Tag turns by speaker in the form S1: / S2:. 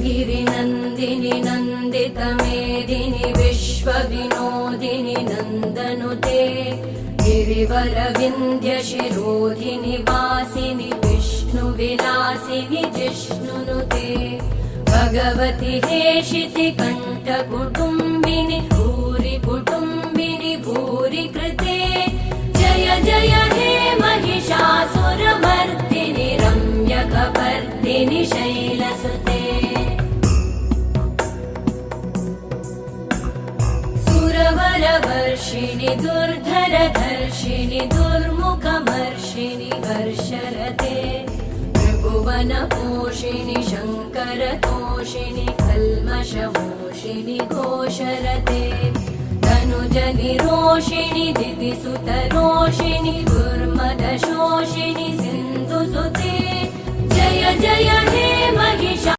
S1: गिरिनन्दिनि नन्दितमेदिनि विश्वविनोदिनि नन्दनुते गिरिवरविन्ध्यशिरोधिनि वासिनि विष्णुविलासिनि जिष्णुनुते भगवति हेशिति कण्ठकुटुम्बिनि भूरि कुटुम्बिनि भूरि कृते जय जय हे महिषासुरमर्दिनि रम्यकपर्दिनि शैलसुते सुरवरवर्षिणि दुर्धरधर्षिणि दुर्मुखमर्षिणि हर्षरते त्रिभुवनपोषिणि शङ्करतोषिणि कल्मषमोषिणि घोषरते तनुजनिरोषिणि दिविसुतरोषिणि दुर्मदशोषिणि सिन्धुसुते जय जय हे महिषा